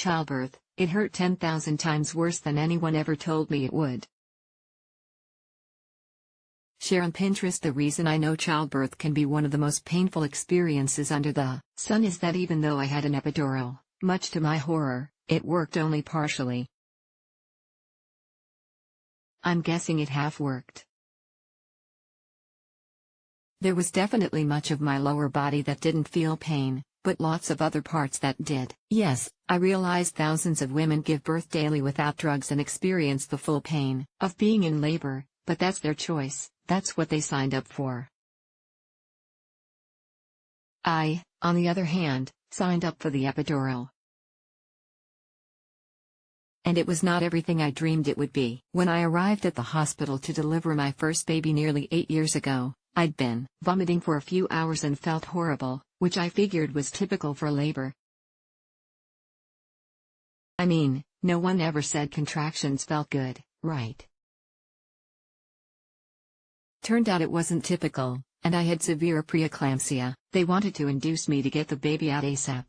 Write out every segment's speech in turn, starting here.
Childbirth, it hurt 10,000 times worse than anyone ever told me it would. Share on Pinterest. The reason I know childbirth can be one of the most painful experiences under the sun is that even though I had an epidural, much to my horror, it worked only partially. I'm guessing it half worked. There was definitely much of my lower body that didn't feel pain, but lots of other parts that did. Yes, I realize thousands of women give birth daily without drugs and experience the full pain of being in labor, but that's their choice, that's what they signed up for. I, on the other hand, signed up for the epidural. And it was not everything I dreamed it would be. When I arrived at the hospital to deliver my first baby nearly 8 years ago, I'd been vomiting for a few hours and felt horrible, which I figured was typical for labor. I mean, no one ever said contractions felt good, right? Turned out it wasn't typical, and I had severe preeclampsia. They wanted to induce me to get the baby out ASAP.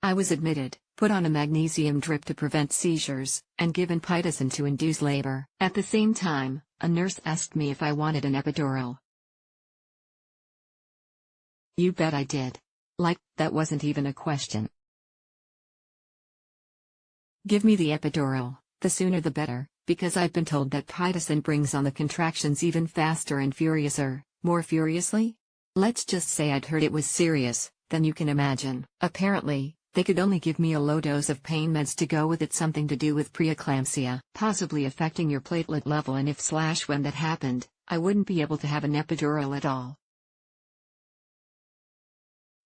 I was admitted, put on a magnesium drip to prevent seizures, and given pitocin to induce labor. At the same time, a nurse asked me if I wanted an epidural. You bet I did. Like, that wasn't even a question. Give me the epidural, the sooner the better, because I've been told that pitocin brings on the contractions even faster and furiouser, more furiously? Let's just say I'd heard it was serious, then you can imagine. Apparently, they could only give me a low dose of pain meds to go with it, something to do with preeclampsia, possibly affecting your platelet level, and if/when that happened, I wouldn't be able to have an epidural at all.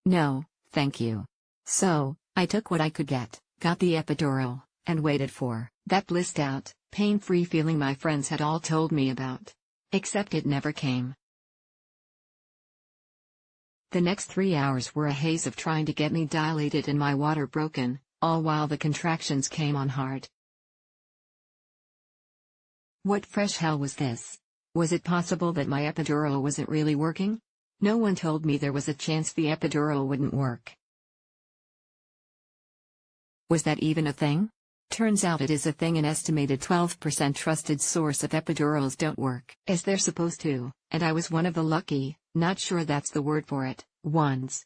No, thank you. So, I took what I could get, got the epidural, and waited for that blissed out, pain-free feeling my friends had all told me about. Except it never came. The next 3 hours were a haze of trying to get me dilated and my water broken, all while the contractions came on hard. What fresh hell was this? Was it possible that my epidural wasn't really working? No one told me there was a chance the epidural wouldn't work. Was that even a thing? Turns out it is a thing. An estimated 12% trusted source of epidurals don't work as they're supposed to, and I was one of the lucky, not sure that's the word for it, ones.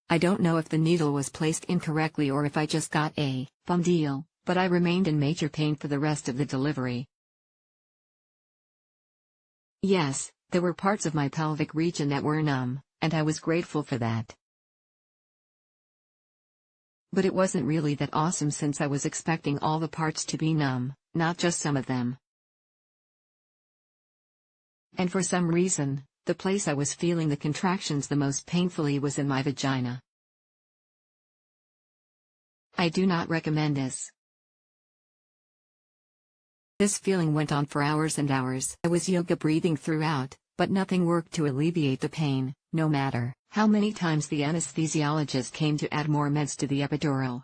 I don't know if the needle was placed incorrectly or if I just got a bum deal, but I remained in major pain for the rest of the delivery. Yes, there were parts of my pelvic region that were numb, and I was grateful for that. But it wasn't really that awesome since I was expecting all the parts to be numb, not just some of them. And for some reason, the place I was feeling the contractions the most painfully was in my vagina. I do not recommend this. This feeling went on for hours and hours. I was yoga breathing throughout, but nothing worked to alleviate the pain, no matter how many times the anesthesiologist came to add more meds to the epidural.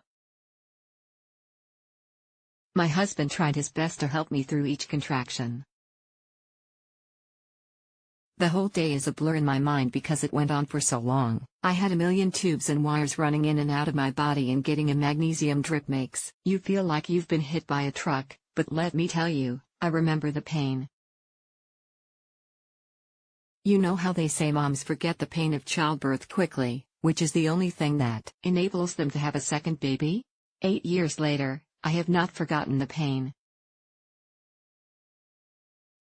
My husband tried his best to help me through each contraction. The whole day is a blur in my mind because it went on for so long. I had a million tubes and wires running in and out of my body, and getting a magnesium drip makes you feel like you've been hit by a truck, but let me tell you, I remember the pain. You know how they say moms forget the pain of childbirth quickly, which is the only thing that enables them to have a second baby? 8 years later, I have not forgotten the pain.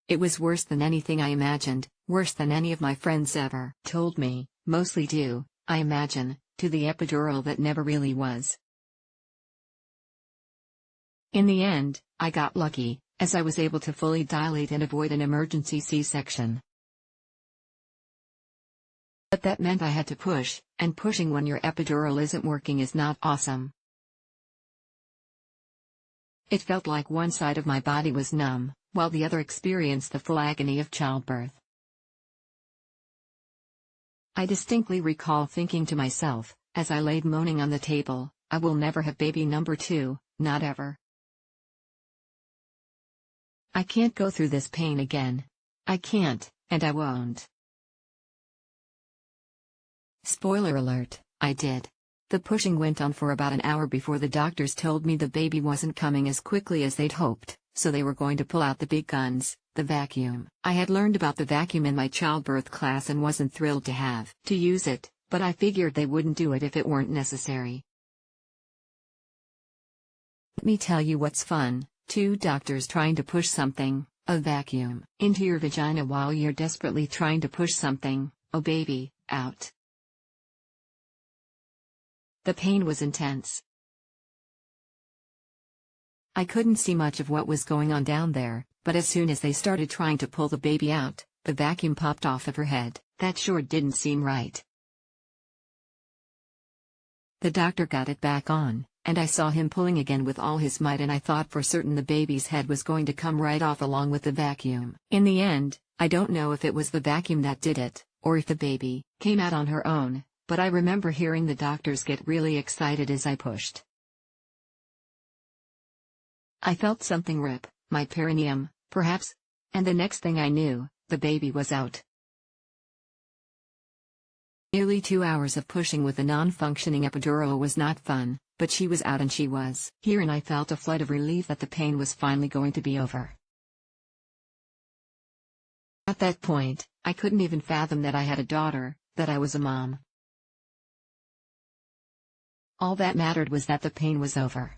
It was worse than anything I imagined, worse than any of my friends ever told me, mostly due, I imagine, to the epidural that never really was. In the end, I got lucky, as I was able to fully dilate and avoid an emergency C-section. But that meant I had to push, and pushing when your epidural isn't working is not awesome. It felt like one side of my body was numb, while the other experienced the full agony of childbirth. I distinctly recall thinking to myself, as I laid moaning on the table, I will never have baby number 2, not ever. I can't go through this pain again. I can't, and I won't. Spoiler alert, I did. The pushing went on for about an hour before the doctors told me the baby wasn't coming as quickly as they'd hoped, so they were going to pull out the big guns, the vacuum. I had learned about the vacuum in my childbirth class and wasn't thrilled to have to use it, but I figured they wouldn't do it if it weren't necessary. Let me tell you what's fun: two doctors trying to push something, a vacuum, into your vagina while you're desperately trying to push something, a baby, out. The pain was intense. I couldn't see much of what was going on down there, but as soon as they started trying to pull the baby out, the vacuum popped off of her head. That sure didn't seem right. The doctor got it back on, and I saw him pulling again with all his might, and I thought for certain the baby's head was going to come right off along with the vacuum. In the end, I don't know if it was the vacuum that did it, or if the baby came out on her own, but I remember hearing the doctors get really excited as I pushed. I felt something rip, my perineum, perhaps, and the next thing I knew, the baby was out. Nearly 2 hours of pushing with a non-functioning epidural was not fun, but she was out and she was here, and I felt a flood of relief that the pain was finally going to be over. At that point, I couldn't even fathom that I had a daughter, that I was a mom. All that mattered was that the pain was over.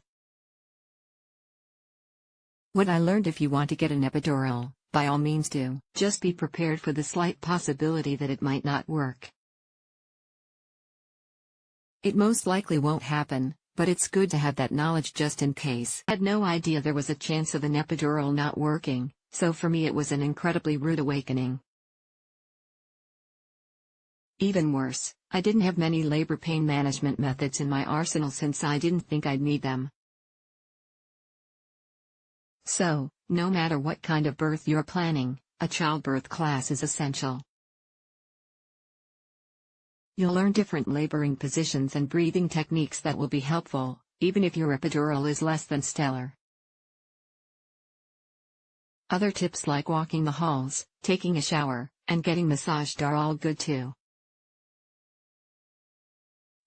What I learned: if you want to get an epidural, by all means do. Just be prepared for the slight possibility that it might not work. It most likely won't happen, but it's good to have that knowledge just in case. I had no idea there was a chance of an epidural not working, so for me it was an incredibly rude awakening. Even worse, I didn't have many labor pain management methods in my arsenal since I didn't think I'd need them. So, no matter what kind of birth you're planning, a childbirth class is essential. You'll learn different laboring positions and breathing techniques that will be helpful, even if your epidural is less than stellar. Other tips like walking the halls, taking a shower, and getting massaged are all good too.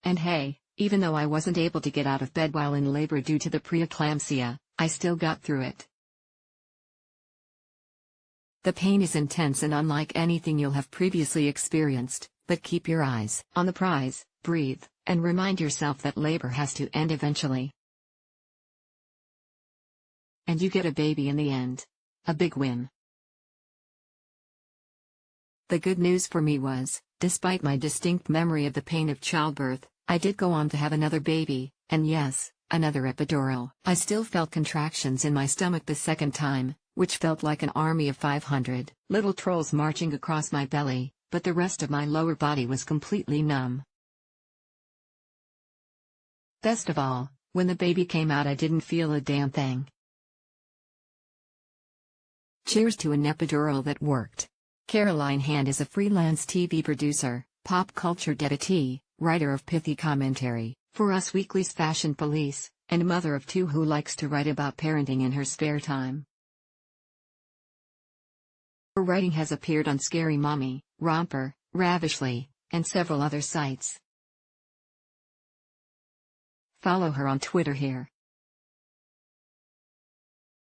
And hey, even though I wasn't able to get out of bed while in labor due to the preeclampsia, I still got through it. The pain is intense and unlike anything you'll have previously experienced, but keep your eyes on the prize, breathe, and remind yourself that labor has to end eventually. And you get a baby in the end. A big win. The good news for me was, despite my distinct memory of the pain of childbirth, I did go on to have another baby, and yes, another epidural. I still felt contractions in my stomach the second time, which felt like an army of 500 little trolls marching across my belly, but the rest of my lower body was completely numb. Best of all, when the baby came out I didn't feel a damn thing. Cheers to an epidural that worked. Caroline Hand is a freelance TV producer, pop culture devotee, writer of pithy commentary for Us Weekly's Fashion Police, and mother of two who likes to write about parenting in her spare time. Her writing has appeared on Scary Mommy, Romper, Ravishly, and several other sites. Follow her on Twitter here.